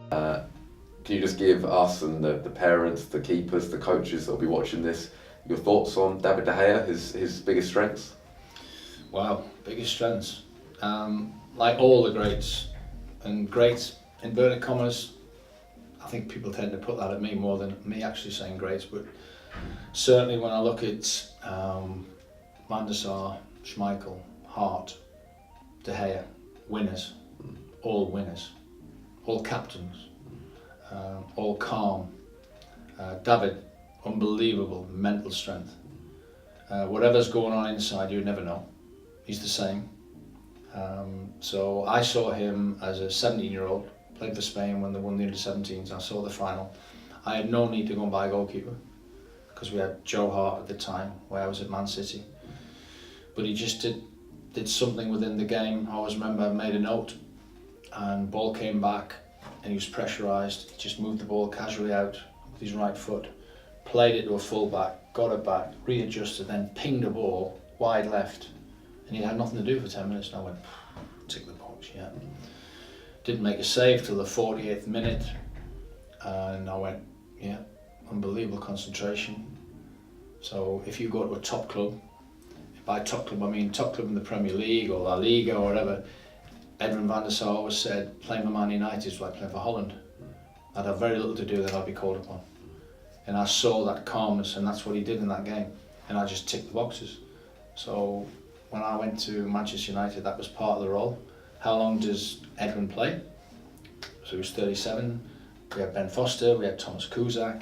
Can you just give us and the parents, the keepers, the coaches that will be watching this, your thoughts on David De Gea, his biggest strengths? Wow, biggest strengths. Like all the greats, and greats, inverted commas, I think people tend to put that at me more than me actually saying greats, but certainly when I look at Van der Sar, Schmeichel, Hart, De Gea, winners, all captains, all calm. David, unbelievable mental strength. Whatever's going on inside, you'd never know. He's the same. So I saw him as a 17-year-old, played for Spain when they won the under-17s. I saw the final. I had no need to go and buy a goalkeeper because we had Joe Hart at the time, where I was at Man City. But he just did something within the game. I always remember I made a note, and ball came back, and he was pressurised. He just moved the ball casually out with his right foot, played it to a full-back, got it back, readjusted, then pinged the ball wide left. And he had nothing to do for 10 minutes, and I went, tick the box, yeah. Didn't make a save till the 48th minute, and I went, yeah, unbelievable concentration. So if you go to a top club, by top club I mean top club in the Premier League or La Liga or whatever, Edwin van der Sar always said playing for Man United is like playing for Holland. I'd have very little to do that I'd be called upon. And I saw that calmness, and that's what he did in that game. And I just ticked the boxes. So when I went to Manchester United, that was part of the role. How long does Edwin play? So he was 37. We had Ben Foster, we had Thomas Kuzak.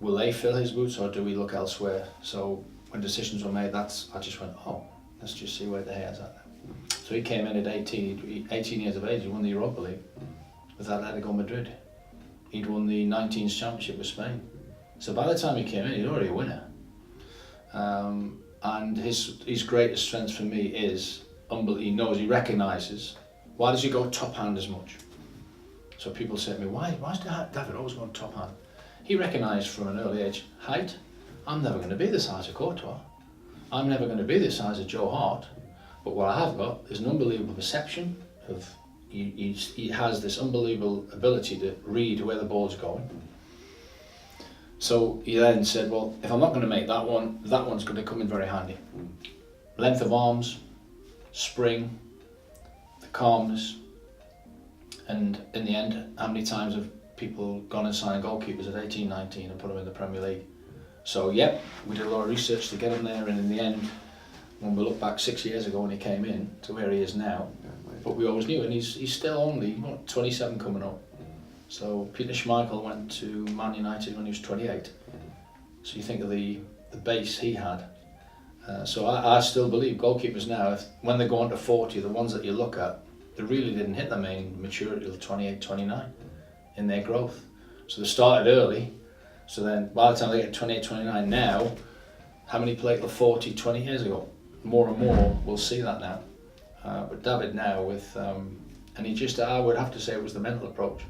Will they fill his boots, or do we look elsewhere? So when decisions were made, I just went, oh, let's just see where De Gea's at now. So he came in at 18 years of age. He won the Europa League with Atletico Madrid. He'd won the 19s championship with Spain. So by the time he came in, he'd already a winner. And his greatest strength for me is, he recognises, why does he go top hand as much? So people say to me, why is David always going top hand? He recognised from an early age, height, I'm never going to be the size of Courtois. I'm never going to be the size of Joe Hart. But what I have got is an unbelievable perception of, he has this unbelievable ability to read where the ball's going. So he then said, well, if I'm not going to make that one's going to come in very handy. Length of arms, spring, the calmness, and in the end, how many times have people gone and signed goalkeepers at 18, 19 and put them in the Premier League? So yep, we did a lot of research to get him there, and in the end, when we look back 6 years ago when he came in to where he is now, but we always knew, and he's still only 27 coming up. So Peter Schmeichel went to Man United when he was 28. So you think of the base he had. So I still believe goalkeepers now, when they go on to 40, the ones that you look at, they really didn't hit their main maturity till 28, 29 in their growth. So they started early. So then by the time they get 28, 29 now, how many played till 40, 20 years ago? More and more, we'll see that now. But David now with, and I would have to say it was the mental approach.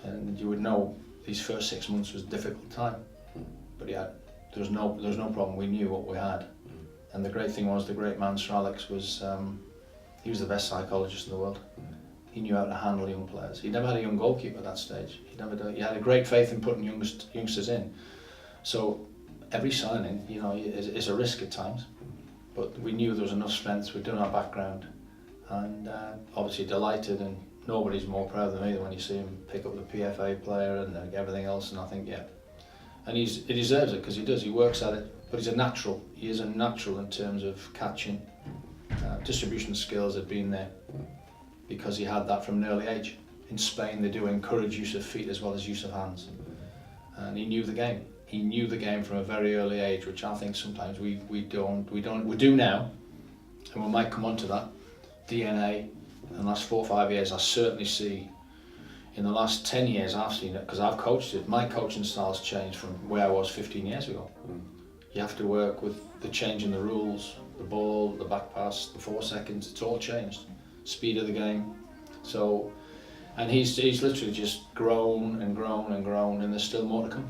And you would know these first 6 months was a difficult time. But yeah, there was no problem, we knew what we had. And the great thing was, the great man Sir Alex was, he was the best psychologist in the world. He knew how to handle young players. He never had a young goalkeeper at that stage. He had a great faith in putting youngsters in. So every signing, is a risk at times. But we knew there was enough strength within our background. And obviously delighted, and nobody's more proud than me than when you see him pick up the PFA player and everything else. And I think, yeah. And he deserves it, because he does. He works at it. But he's a natural. He is a natural in terms of catching. Distribution skills had been there, because he had that from an early age. In Spain, they do encourage use of feet as well as use of hands. And he knew the game. He knew the game from a very early age, which I think sometimes we do now, and we might come on to that. DNA, in the last 4 or 5 years, I certainly see, in the last 10 years I've seen it, because I've coached it, my coaching style's changed from where I was 15 years ago. You have to work with the change in the rules, the ball, the back pass, the 4 seconds, it's all changed. Speed of the game. So, and he's literally just grown and grown and grown, and there's still more to come.